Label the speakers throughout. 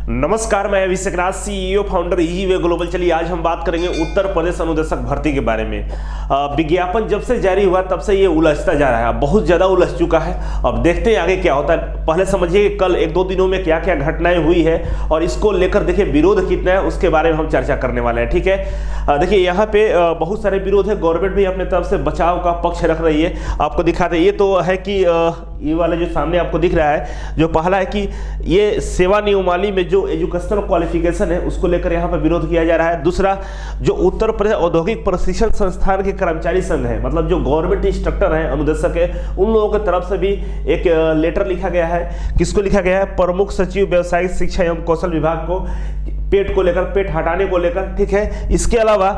Speaker 1: नमस्कार, मैं अभिषेक राज, CEO founder easy global. चलिए आज हम बात करेंगे उत्तर प्रदेश अनुदेशक भर्ती के बारे में। विज्ञापन जब से जारी हुआ तब से ये उलझता जा रहा है, बहुत ज़्यादा उलझ चुका है। अब देखते हैं आगे क्या होता है। पहले समझिए कि कल एक दो दिनों में क्या क्या घटनाएं हुई है और इसको लेकर देखिए विरोध कितना है, उसके बारे में हम चर्चा करने वाले हैं। ठीक है, देखिए यहाँ पे बहुत सारे विरोध है। गवर्नमेंट भी अपने तरफ से बचाव का पक्ष रख रही है। आपको दिखाते ये तो है कि ये वाला जो सामने आपको दिख रहा है, जो पहला है कि ये सेवा नियमावली में जो एजुकेशनल क्वालिफिकेशन है उसको लेकर यहाँ पर विरोध किया जा रहा है। दूसरा, जो उत्तर प्रदेश औद्योगिक प्रशिक्षण संस्थान के कर्मचारी संघ है, मतलब जो गवर्नमेंट इंस्ट्रक्टर हैं, अनुदेशक है, उन लोगों की तरफ से भी एक लेटर लिखा गया है। किसको लिखा गया है? प्रमुख सचिव व्यावसायिक शिक्षा एवं कौशल विभाग को, पेट को लेकर, पेट हटाने को लेकर। ठीक है, इसके अलावा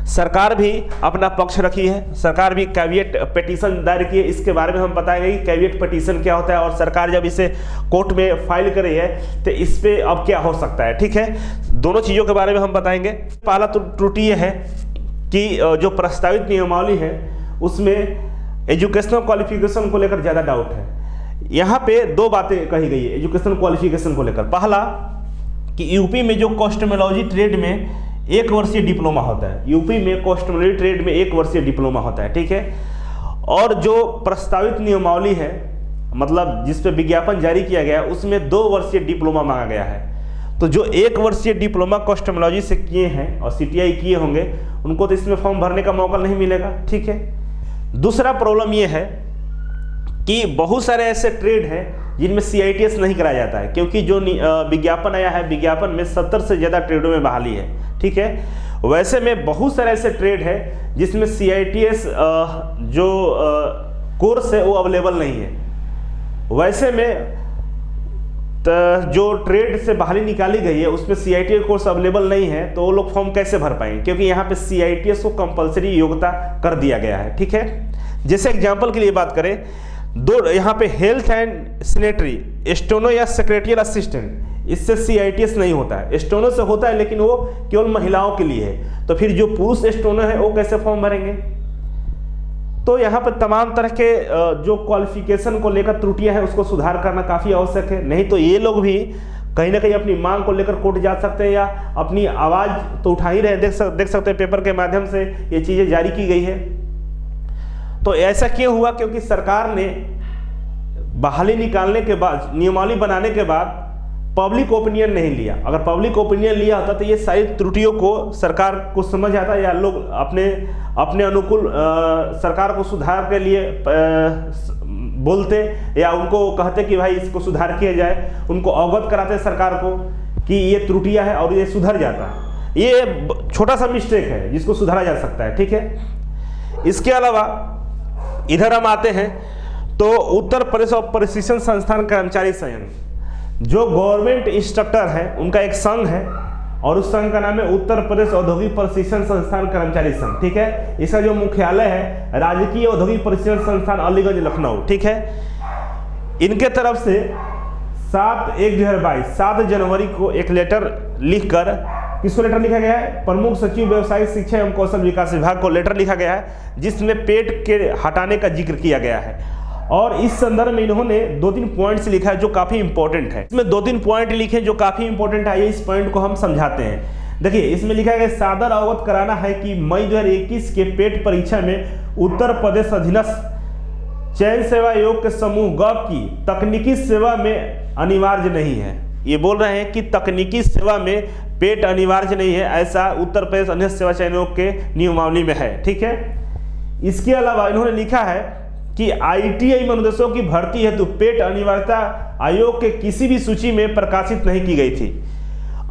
Speaker 1: सरकार भी अपना पक्ष रखी है। सरकार भी कैविएट पिटीशन दायर की है। इसके बारे में हम बताएंगे कि कैविएट पिटीशन क्या होता है और सरकार जब इसे कोर्ट में फाइल करी है तो इस पे अब क्या हो सकता है। ठीक है, दोनों चीज़ों के बारे में हम बताएंगे। पहला त्रुटि यह है कि जो प्रस्तावित नियमावली है उसमें एजुकेशनल क्वालिफिकेशन को लेकर ज़्यादा डाउट है। यहाँ पे दो बातें कही गई है एजुकेशनल क्वालिफिकेशन को लेकर। पहला कि यूपी में जो कॉस्मेटोलॉजी ट्रेड में 1 वर्षीय डिप्लोमा होता है, यूपी में कॉस्मेटोलॉजी ट्रेड में 1 वर्षीय डिप्लोमा होता है। ठीक है, और जो प्रस्तावित नियमावली है, मतलब जिस पे विज्ञापन जारी किया गया उसमें 2 वर्षीय डिप्लोमा मांगा गया है। तो जो 1 वर्षीय डिप्लोमा कॉस्मेटोलॉजी से किए हैं और सीटीआई किए होंगे, उनको तो इसमें फॉर्म भरने का मौका नहीं मिलेगा। ठीक है, दूसरा प्रॉब्लम ये है कि बहुत सारे ऐसे ट्रेड हैं जिनमें CITS नहीं कराया जाता है, क्योंकि जो विज्ञापन आया है, विज्ञापन में 70 से ज़्यादा ट्रेडों में बहाली है। ठीक है, वैसे में बहुत सारे ऐसे ट्रेड है जिसमें CITS जो कोर्स है वो अवेलेबल नहीं है। वैसे में जो ट्रेड से बहाली निकाली गई है उसमें CITS कोर्स अवेलेबल नहीं है, तो वो लोग फॉर्म कैसे भर पाएंगे, क्योंकि यहाँ पे CITS को कंपलसरी योग्यता कर दिया गया है। ठीक है, जैसे एग्जाम्पल के लिए बात करें, दो यहाँ पे हेल्थ एंड सैनिटरी स्टेनो या सेक्रेटरियल असिस्टेंट, इससे CITS नहीं होता है। स्टेनो से होता है लेकिन वो केवल महिलाओं के लिए है। तो फिर जो पुरुष स्टेनो है वो कैसे फॉर्म भरेंगे? तो यहाँ पर तमाम तरह के जो क्वालिफिकेशन को लेकर त्रुटियां हैं उसको सुधार करना काफ़ी आवश्यक है। नहीं तो ये लोग भी कहीं ना कहीं अपनी मांग को लेकर कोर्ट जा सकते हैं या अपनी आवाज़ तो उठा ही रहे। देख सकते हैं पेपर के माध्यम से ये चीज़ें जारी की गई है। तो ऐसा क्यों हुआ? क्योंकि सरकार ने बहाली निकालने के बाद, नियमावली बनाने के बाद पब्लिक ओपिनियन नहीं लिया। अगर पब्लिक ओपिनियन लिया होता तो ये सारी त्रुटियों को सरकार को समझ आता या लोग अपने अनुकूल सरकार को सुधार के लिए बोलते या उनको कहते कि भाई इसको सुधार किया जाए, उनको अवगत कराते सरकार को कि ये त्रुटियां है और ये सुधर जाता है। ये छोटा सा मिस्टेक है जिसको सुधारा जा सकता है। ठीक है, इसके अलावा इधर हम आते हैं तो उत्तर प्रदेश और प्रशिक्षण संस्थान कर्मचारी संघ, जो गवर्नमेंट इंस्ट्रक्टर है उनका एक संघ है और उस संघ का नाम है उत्तर प्रदेश औद्योगिक प्रशिक्षण संस्थान कर्मचारी संघ। ठीक है, इसका जो मुख्यालय है राजकीय औद्योगिक प्रशिक्षण संस्थान अलीगंज लखनऊ। ठीक है, इनके तरफ से 7 जनवरी को एक लेटर लिखकर, किसको लेटर लिखा गया है? प्रमुख सचिव व्यवसायिक शिक्षा एवं कौशल विकास विभाग को लेटर लिखा गया है, जिसमें पेट के हटाने का जिक्र किया गया है। और इस संदर्भ में इन्होंने 2-3 पॉइंट्स लिखा है जो काफी इंपॉर्टेंट है। इसमें 2-3 पॉइंट लिखे जो काफी इंपॉर्टेंट है। इस पॉइंट को हम समझाते हैं। देखिए, इसमें लिखा गया सादर अवगत कराना है कि मई 2021 के पेट परीक्षा में उत्तर प्रदेश अधीनस्थ चयन सेवा आयोग के समूह ग की तकनीकी सेवा में अनिवार्य नहीं है। ये बोल रहे हैं कि तकनीकी सेवा में पेट अनिवार्य नहीं है, ऐसा उत्तर प्रदेश अधीनस्थ सेवा चयन आयोग के नियमावली में है। ठीक है, इसके अलावा इन्होंने लिखा है कि ITI में अनुदेशकों की भर्ती हेतु पेट अनिवार्यता आयोग के किसी भी सूची में प्रकाशित नहीं की गई थी।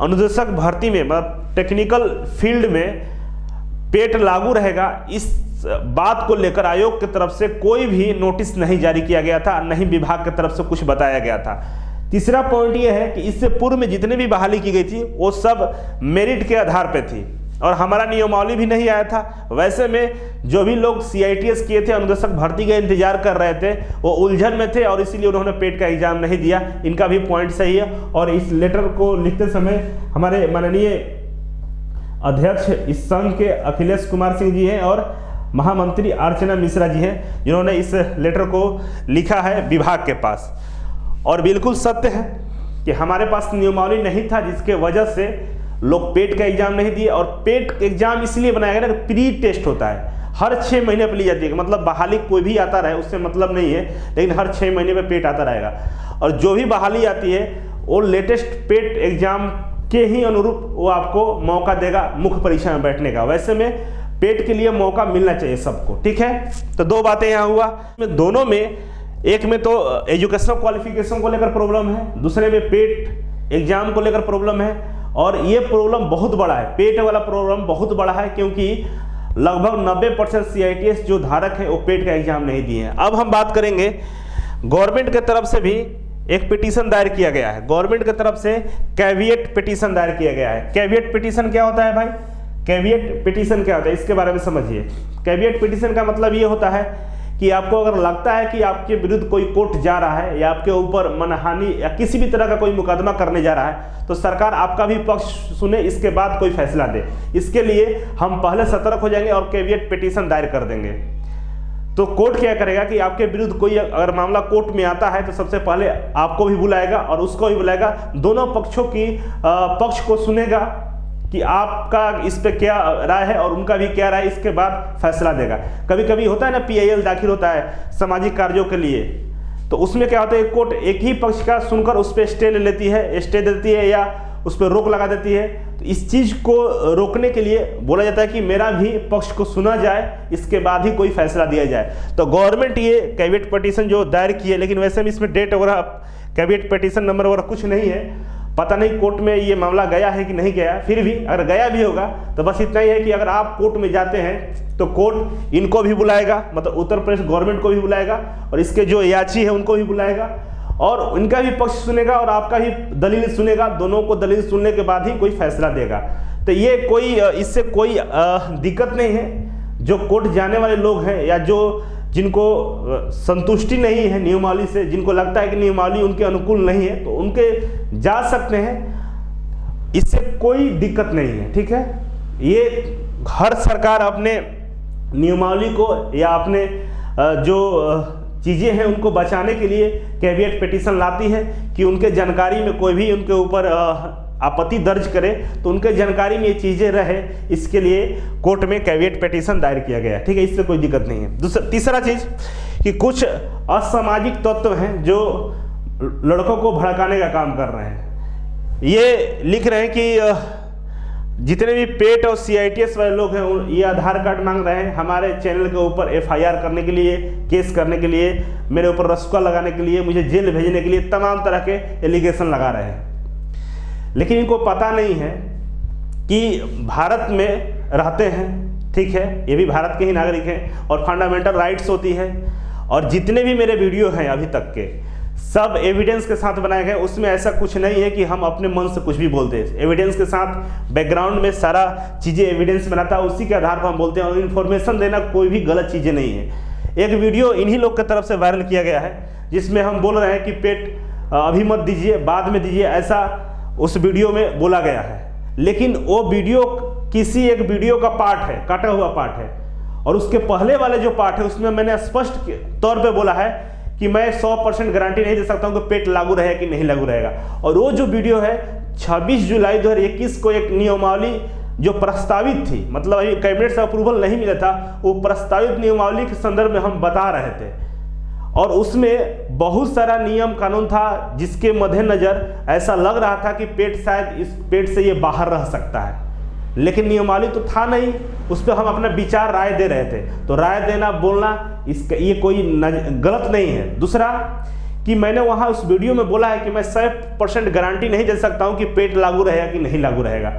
Speaker 1: अनुदेशक भर्ती में, मतलब टेक्निकल फील्ड में पेट लागू रहेगा, इस बात को लेकर आयोग की तरफ से कोई भी नोटिस नहीं जारी किया गया था, नहीं विभाग की तरफ से कुछ बताया गया था। तीसरा पॉइंट यह है कि इससे पूर्व में जितने भी बहाली की गई थी वो सब मेरिट के आधार पर थी और हमारा नियमावली भी नहीं आया था। वैसे में जो भी लोग CITS किए थे, अनुदेशक भर्ती का इंतजार कर रहे थे, वो उलझन में थे और इसीलिए उन्होंने पेट का एग्जाम नहीं दिया। इनका भी पॉइंट सही है। और इस लेटर को लिखते समय हमारे माननीय अध्यक्ष इस संघ के अखिलेश कुमार सिंह जी हैं और महामंत्री अर्चना मिश्रा जी हैं, जिन्होंने इस लेटर को लिखा है विभाग के पास। और बिल्कुल सत्य है कि हमारे पास नियमावली नहीं था, जिसके वजह से लोग पेट का एग्जाम नहीं दिए। और पेट एग्जाम इसलिए बनाया गया ना, प्री टेस्ट होता है, हर 6 महीने पर ली जाती है। मतलब बहाली कोई भी आता रहे उससे मतलब नहीं है, लेकिन हर 6 महीने पे पेट आता रहेगा। और जो भी बहाली आती है वो लेटेस्ट पेट एग्जाम के ही अनुरूप वो आपको मौका देगा मुख्य परीक्षा में बैठने का। वैसे में पेट के लिए मौका मिलना चाहिए सबको, ठीक है। तो दो बातें यहाँ हुआ, दोनों में, एक में तो एजुकेशनल क्वालिफिकेशन को लेकर प्रॉब्लम है, दूसरे में पेट एग्जाम को लेकर प्रॉब्लम है। और ये प्रॉब्लम बहुत बड़ा है, पेट वाला प्रॉब्लम बहुत बड़ा है, क्योंकि लगभग 90% CITS जो धारक है वो पेट का एग्जाम नहीं दिए हैं। अब हम बात करेंगे गवर्नमेंट की तरफ से भी एक पिटीशन दायर किया गया है। गवर्नमेंट की तरफ से कैविएट पिटीशन दायर किया गया है। कैविएट पिटीशन क्या होता है भाई? कैविएट पिटीशन क्या होता है इसके बारे में समझिए। कैविएट पिटीशन का मतलब ये होता है कि आपको अगर लगता है कि आपके विरुद्ध कोई कोर्ट जा रहा है या आपके ऊपर मानहानि या किसी भी तरह का कोई मुकदमा करने जा रहा है, तो सरकार आपका भी पक्ष सुने, इसके बाद कोई फैसला दे। इसके लिए हम पहले सतर्क हो जाएंगे और कैविएट पिटीशन दायर कर देंगे। तो कोर्ट क्या करेगा कि आपके विरुद्ध कोई अगर मामला कोर्ट में आता है तो सबसे पहले आपको भी बुलाएगा और उसको भी बुलाएगा, दोनों पक्षों की पक्ष को सुनेगा कि आपका इस पे क्या राय है और उनका भी क्या राय, इसके बाद फैसला देगा। कभी कभी होता है ना, PIL दाखिल होता है सामाजिक कार्यों के लिए, तो उसमें क्या होता है, कोर्ट एक ही पक्ष का सुनकर उस पर स्टे ले लेती है, स्टे देती है या उस पर रोक लगा देती है। तो इस चीज़ को रोकने के लिए बोला जाता है कि मेरा भी पक्ष को सुना जाए, इसके बाद ही कोई फैसला दिया जाए। तो गवर्नमेंट ये कैविएट पिटीशन जो दायर की है, लेकिन वैसे भी इसमें डेट वगैरह, कैविएट पिटीशन नंबर वगैरह कुछ नहीं है, पता नहीं कोर्ट में ये मामला गया है कि नहीं गया। फिर भी अगर गया भी होगा तो बस इतना ही है कि अगर आप कोर्ट में जाते हैं तो कोर्ट इनको भी बुलाएगा, मतलब उत्तर प्रदेश गवर्नमेंट को भी बुलाएगा और इसके जो याची है उनको भी बुलाएगा और उनका भी पक्ष सुनेगा और आपका भी दलील सुनेगा। दोनों को दलील सुनने के बाद ही कोई फैसला देगा। तो ये कोई इससे कोई दिक्कत नहीं है। जो कोर्ट जाने वाले लोग हैं या जो जिनको संतुष्टि नहीं है नियमावली से, जिनको लगता है कि नियमावली उनके अनुकूल नहीं है, तो उनके जा सकते हैं, इससे कोई दिक्कत नहीं है, ठीक है। ये हर सरकार अपने नियमावली को या अपने जो चीज़ें हैं उनको बचाने के लिए कैविएट पिटीशन लाती है कि उनके जानकारी में कोई भी उनके ऊपर आपत्ति दर्ज करे तो उनके जानकारी में ये चीज़ें रहे, इसके लिए कोर्ट में कैविएट पिटीशन दायर किया गया है, ठीक है। इससे कोई दिक्कत नहीं है। तीसरा चीज़ कि कुछ असामाजिक तत्व हैं जो लड़कों को भड़काने का काम कर रहे हैं। ये लिख रहे हैं कि जितने भी पेट और CITS वाले लोग हैं ये आधार कार्ड मांग रहे हैं हमारे चैनल के ऊपर FIR करने के लिए, केस करने के लिए, मेरे ऊपर रस्का लगाने के लिए, मुझे जेल भेजने के लिए तमाम तरह के एलिगेशन लगा रहे हैं। लेकिन इनको पता नहीं है कि भारत में रहते हैं, ठीक है, ये भी भारत के ही नागरिक हैं और फंडामेंटल राइट्स होती है। और जितने भी मेरे वीडियो हैं अभी तक के सब एविडेंस के साथ बनाए गए, उसमें ऐसा कुछ नहीं है कि हम अपने मन से कुछ भी बोलते हैं। एविडेंस के साथ बैकग्राउंड में सारा चीज़ें एविडेंस बनाता है, उसी के आधार पर हम बोलते हैं और इन्फॉर्मेशन देना कोई भी गलत चीज़ें नहीं है। एक वीडियो इन्हीं लोग की तरफ से वायरल किया गया है जिसमें हम बोल रहे हैं कि पेट अभी मत दीजिए, बाद में दीजिए, ऐसा उस वीडियो में बोला गया है। लेकिन वो वीडियो किसी एक वीडियो का पार्ट है, काटा हुआ पार्ट है, और उसके पहले वाले जो पार्ट है उसमें मैंने स्पष्ट तौर पे बोला है कि मैं 100% गारंटी नहीं दे सकता हूं कि पेट लागू रहेगा कि नहीं लागू रहेगा। और वो जो वीडियो है 26 जुलाई 2021 को एक नियमावली जो प्रस्तावित थी, मतलब अभी कैबिनेट से अप्रूवल नहीं मिला था, वो प्रस्तावित नियमावली के संदर्भ में हम बता रहे थे और उसमें बहुत सारा नियम कानून था जिसके मद्देनजर ऐसा लग रहा था कि पेट शायद इस पेट से ये बाहर रह सकता है, लेकिन नियमावली तो था नहीं, उस पर हम अपना विचार राय दे रहे थे। तो राय देना, बोलना, इसका ये कोई गलत नहीं है। दूसरा कि मैंने वहाँ उस वीडियो में बोला है कि मैं 100% गारंटी नहीं दे सकता हूँ कि पेट लागू रहेगा कि नहीं लागू रहेगा।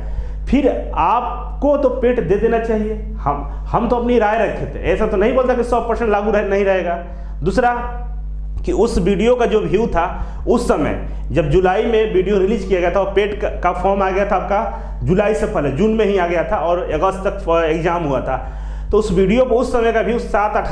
Speaker 1: फिर आपको तो पेट दे देना चाहिए। हम तो अपनी राय रखे थे, ऐसा तो नहीं बोलता कि 100% लागू नहीं रहेगा। दूसरा कि उस वीडियो का जो व्यू था उस समय जब जुलाई में वीडियो रिलीज किया गया था और पेट का फॉर्म आ गया था आपका जुलाई से पहले, जून में ही आ गया था और अगस्त तक एग्जाम हुआ था, तो उस वीडियो पर उस समय का व्यू 7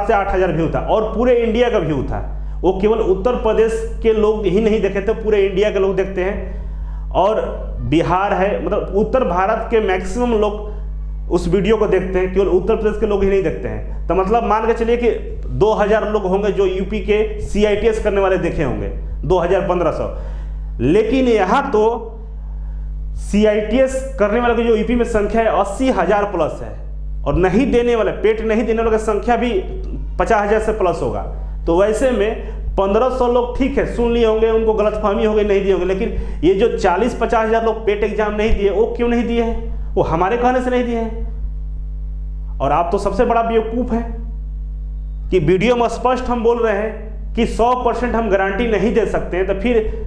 Speaker 1: से 8 हज़ार व्यू था और पूरे इंडिया का व्यू था। वो केवल उत्तर प्रदेश के लोग ही नहीं देखे थे, पूरे इंडिया के लोग देखते हैं और बिहार है, मतलब उत्तर भारत के मैक्सिमम लोग उस वीडियो को देखते हैं, केवल उत्तर प्रदेश के लोग ही नहीं देखते हैं। तो मतलब मान के चलिए कि 2000 लोग होंगे जो यूपी के CITS करने वाले देखे होंगे, 2000-1500। लेकिन यहाँ तो CITS करने वाले की जो यूपी में संख्या है 80,000 प्लस है, और नहीं देने वाले, पेट नहीं देने वाले की संख्या भी 50,000 से प्लस होगा। तो वैसे में 1500 लोग ठीक है सुन लिए होंगे, उनको गलतफहमी हो गई, नहीं दिए होंगे, लेकिन ये जो 40-50,000 लोग पेट एग्जाम नहीं दिए, वो क्यों नहीं दिए हैं? वो हमारे कहने से नहीं दिए हैं। और आप तो सबसे बड़ा बेवकूफ़ है कि वीडियो में स्पष्ट हम बोल रहे हैं कि 100% हम गारंटी नहीं दे सकते हैं, तो फिर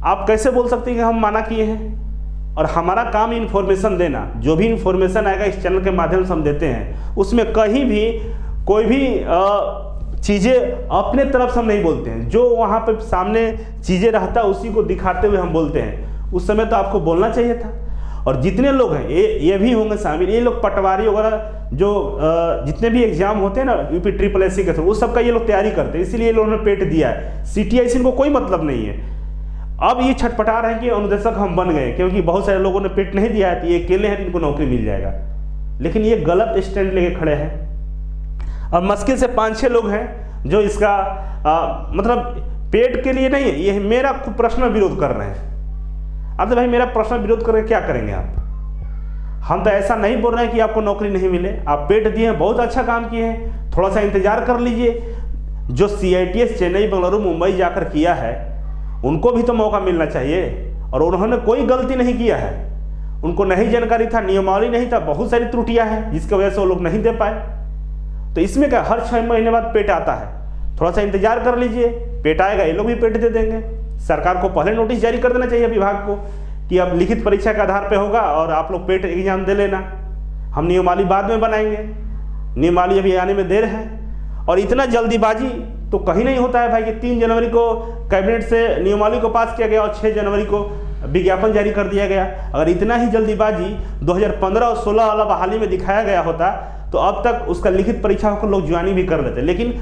Speaker 1: आप कैसे बोल सकते हैं कि हम माना किए हैं? और हमारा काम इन्फॉर्मेशन देना, जो भी इन्फॉर्मेशन आएगा इस चैनल के माध्यम से हम देते हैं, उसमें कहीं भी कोई भी चीज़ें अपने तरफ से हम नहीं बोलते हैं। जो वहाँ पे सामने चीज़ें रहता है उसी को दिखाते हुए हम बोलते हैं। उस समय तो आपको बोलना चाहिए था। और जितने लोग हैं ये भी होंगे शामिल, ये लोग पटवारी वगैरह जो जितने भी एग्जाम होते हैं ना यूपी SSSC के थ्रू, उस सब का ये लोग तैयारी करते हैं, इसीलिए लोगों ने पेट दिया है। CTI से इनको कोई मतलब नहीं है। अब ये छटपटा रहे हैं कि अनुदेशक हम बन गए, क्योंकि बहुत सारे लोगों ने पेट नहीं दिया है, तो ये अकेले हैं, इनको नौकरी मिल जाएगा। लेकिन ये गलत स्टैंड लेके खड़े हैं। अब मुश्किल से 5-6 लोग हैं जो इसका मतलब पेट के लिए नहीं है, ये मेरा पर्सनल विरोध कर रहे हैं। अब तो भाई मेरा पर्सनल विरोध करके क्या करेंगे आप? हम तो ऐसा नहीं बोल रहे हैं कि आपको नौकरी नहीं मिले, आप पेट दिए हैं, बहुत अच्छा काम किए हैं, थोड़ा सा इंतजार कर लीजिए। जो CITS चेन्नई, बेंगलुरु, मुंबई जाकर किया है, उनको भी तो मौका मिलना चाहिए। और उन्होंने कोई गलती नहीं किया है, उनको नहीं जानकारी था, नियमावली नहीं था, बहुत सारी त्रुटियां हैं जिसकी वजह से वो लोग नहीं दे पाए। तो इसमें क्या, हर 6 महीने बाद पेट आता है, थोड़ा सा इंतजार कर लीजिए, पेट आएगा, ये लोग भी पेट दे देंगे। सरकार को पहले नोटिस जारी कर देना चाहिए विभाग को कि अब लिखित परीक्षा के आधार पे होगा और आप लोग पेट एग्जाम दे लेना, हम नियमावली बाद में बनाएंगे, नियमावली अभी आने में देर है। और इतना जल्दीबाजी तो कहीं नहीं होता है भाई कि 3 जनवरी को कैबिनेट से नियमावली को पास किया गया और 6 जनवरी को विज्ञापन जारी कर दिया गया। अगर इतना ही जल्दीबाजी 2015 और 16 वाला बहाली में दिखाया गया होता तो अब तक उसका लिखित परीक्षा होकर लोग ज्वाइनिंग भी कर लेते। लेकिन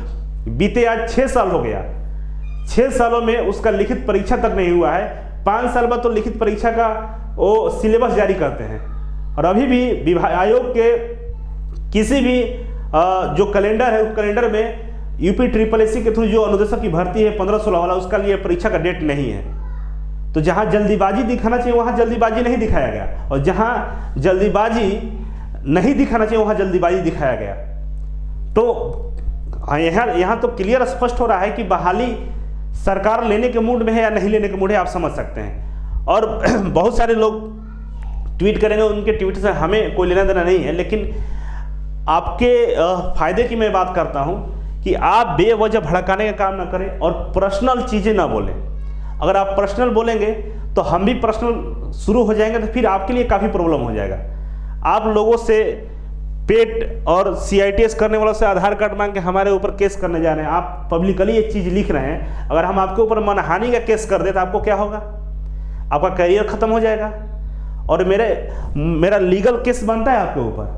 Speaker 1: बीते आज 6 साल हो गया, 6 सालों में उसका लिखित परीक्षा तक नहीं हुआ है। 5 साल बाद तो लिखित परीक्षा का वो सिलेबस जारी करते हैं, और अभी भी विभाग आयोग के किसी भी जो कैलेंडर है उस कैलेंडर में यूपी SSSC के थ्रू जो अनुदेशक की भर्ती है 15-16 वाला, उसका लिए परीक्षा का डेट नहीं है। तो जहां जल्दीबाजी दिखाना चाहिए वहां जल्दीबाजी नहीं दिखाया गया, और जहां जल्दीबाजी नहीं दिखाना चाहिए वहां जल्दीबाजी दिखाया गया। तो यहाँ तो क्लियर स्पष्ट हो रहा है कि बहाली सरकार लेने के मूड में है या नहीं लेने के मूड है, आप समझ सकते हैं। और बहुत सारे लोग ट्वीट करेंगे, उनके ट्वीट से हमें कोई लेना देना नहीं है, लेकिन आपके फायदे की मैं बात करता हूं कि आप बेवजह भड़काने का काम ना करें और पर्सनल चीज़ें ना बोलें। अगर आप पर्सनल बोलेंगे तो हम भी पर्सनल शुरू हो जाएंगे, तो फिर आपके लिए काफ़ी प्रॉब्लम हो जाएगा। आप लोगों से पेट और CITS करने वालों से आधार कार्ड मांग के हमारे ऊपर केस करने जा रहे हैं, आप पब्लिकली ये चीज़ लिख रहे हैं। अगर हम आपके ऊपर मानहानि का केस कर दे तो आपको क्या होगा? आपका करियर ख़त्म हो जाएगा, और मेरा लीगल केस बनता है आपके ऊपर।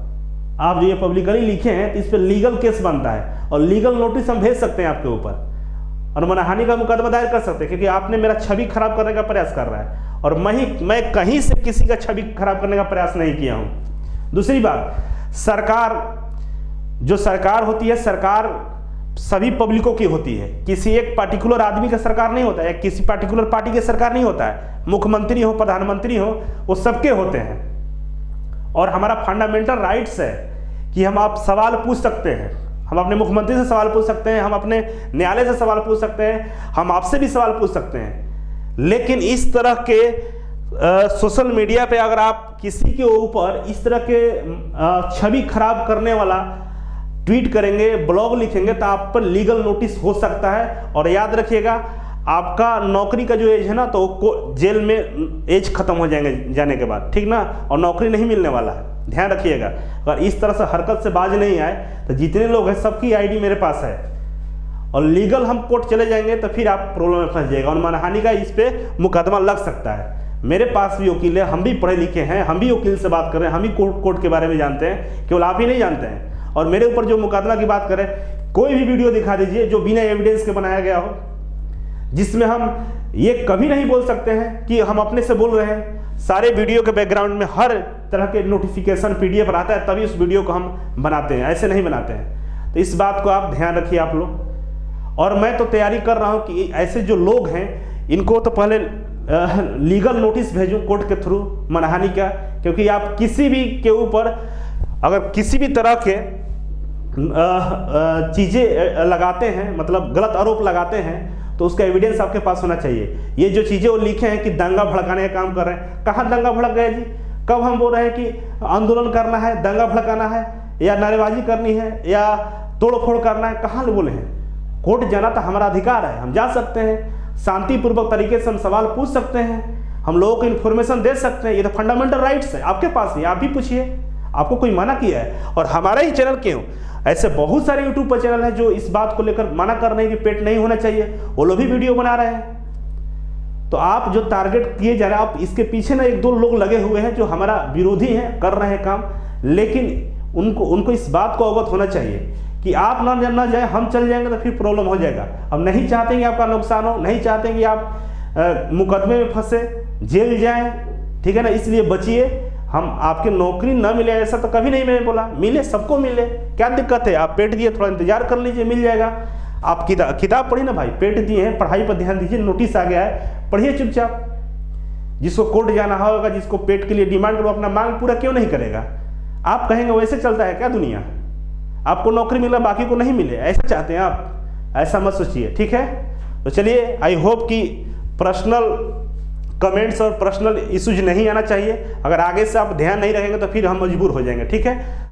Speaker 1: आप जो ये पब्लिकली लिखे हैं तो इस पर लीगल केस बनता है, और लीगल नोटिस हम भेज सकते हैं आपके ऊपर, और मानहानि का मुकदमा दायर कर सकते हैं, क्योंकि आपने मेरा छवि खराब करने का प्रयास कर रहा है, और मैं कहीं से किसी का छवि खराब करने का प्रयास नहीं किया हूँ। दूसरी बात, सरकार जो सरकार होती है, सरकार सभी पब्लिकों की होती है, किसी एक पार्टिकुलर आदमी का सरकार नहीं होता है, किसी पार्टिकुलर पार्टी की सरकार नहीं होता है। मुख्यमंत्री हो, प्रधानमंत्री हो, वो सबके होते हैं। और हमारा फंडामेंटल राइट्स है कि हम आप सवाल पूछ सकते हैं, हम अपने मुख्यमंत्री से सवाल पूछ सकते हैं, हम अपने न्यायालय से सवाल पूछ सकते हैं, हम आपसे भी सवाल पूछ सकते हैं। लेकिन इस तरह के सोशल मीडिया पे अगर आप किसी के ऊपर इस तरह के छवि खराब करने वाला ट्वीट करेंगे, ब्लॉग लिखेंगे, तो आप पर लीगल नोटिस हो सकता है। और याद रखिएगा, आपका नौकरी का जो एज है ना, तो जेल में एज खत्म हो जाएंगे जाने के बाद, ठीक ना, और नौकरी नहीं मिलने वाला है, ध्यान रखिएगा। अगर इस तरह से हरकत से बाज नहीं आए तो जितने लोग हैं सबकी ID मेरे पास है, और लीगल हम कोर्ट चले जाएंगे तो फिर आप प्रॉब्लम में फंस जाएगा, और मानहानि का इस पे मुकदमा लग सकता है। मेरे पास भी वकील है, हम भी पढ़े लिखे हैं, हम भी वकील से बात कर रहे हैं, हम भी कोर्ट के बारे में जानते हैं, केवल आप ही नहीं जानते हैं। और मेरे ऊपर जो मुकदमा की बात करें, कोई भी वीडियो दिखा दीजिए जो बिना एविडेंस के बनाया गया हो, जिसमें हम ये कभी नहीं बोल सकते हैं कि हम अपने से बोल रहे हैं। सारे वीडियो के बैकग्राउंड में हर तरह के नोटिफिकेशन PDF रहता है, तभी उस वीडियो को हम बनाते हैं, ऐसे नहीं बनाते हैं। तो इस बात को आप ध्यान रखिए आप लोग। और मैं तो तैयारी कर रहा हूँ कि ऐसे जो लोग हैं इनको तो पहले लीगल नोटिस भेजूं कोर्ट के थ्रू मानहानि का, क्योंकि आप किसी भी के ऊपर अगर किसी भी तरह के चीज़ें लगाते हैं, मतलब गलत आरोप लगाते हैं, तो उसका एविडेंस आपके पास होना चाहिए। ये जो चीज़ें वो लिखे हैं कि दंगा भड़काने का काम कर रहे हैं, कहाँ दंगा भड़क गए जी? कब हम बोल रहे हैं कि आंदोलन करना है, दंगा भड़काना है, या नारेबाजी करनी है, या तोड़ फोड़ करना है, कहाँ बोले हैं? कोर्ट जाना तो हमारा अधिकार है, हम जा सकते हैं, शांतिपूर्वक तरीके से हम सवाल पूछ सकते हैं, हम लोगों को इन्फॉर्मेशन दे सकते हैं। ये तो फंडामेंटल राइट्स है आपके पास ही, आप भी पूछिए, आपको कोई मना किया है? और हमारा ही चैनल क्यों, ऐसे बहुत सारे यूट्यूब पर चैनल हैं जो इस बात को लेकर मना कर रहे हैं कि पेट नहीं होना चाहिए, वो लोग भी वीडियो बना रहे हैं। तो आप जो टारगेट किए जा रहे हैं, आप इसके पीछे ना एक दो लोग लगे हुए हैं जो हमारा विरोधी हैं, कर रहे हैं काम, लेकिन उनको इस बात को अवगत होना चाहिए कि आप ना जाए, हम चल जाएंगे तो फिर प्रॉब्लम हो जाएगा। हम नहीं चाहते कि आपका नुकसान हो, नहीं चाहते कि आप मुकदमे में फंसे, जेल जाएं, ठीक है ना, इसलिए बचिए। हम आपके नौकरी ना मिले ऐसा तो कभी नहीं मैंने बोला, मिले, सबको मिले, क्या दिक्कत है? आप पेट दिए, थोड़ा इंतजार कर लीजिए, मिल जाएगा। आप किताब पढ़िए ना भाई, पेट दिए हैं, पढ़ाई पर ध्यान दीजिए, नोटिस आ गया है, पढ़िए चुपचाप। जिसको कोर्ट जाना होगा, जिसको पेट के लिए डिमांड करो, अपना मांग पूरा क्यों नहीं करेगा? आप कहेंगे वैसे चलता है क्या दुनिया? आपको नौकरी मिला, बाकी को नहीं मिले, ऐसा चाहते हैं आप? ऐसा मत सोचिए, ठीक है? तो चलिए, आई होप कि पर्सनल कमेंट्स और पर्सनल इश्यूज नहीं आना चाहिए। अगर आगे से आप ध्यान नहीं रखेंगे तो फिर हम मजबूर हो जाएंगे, ठीक है?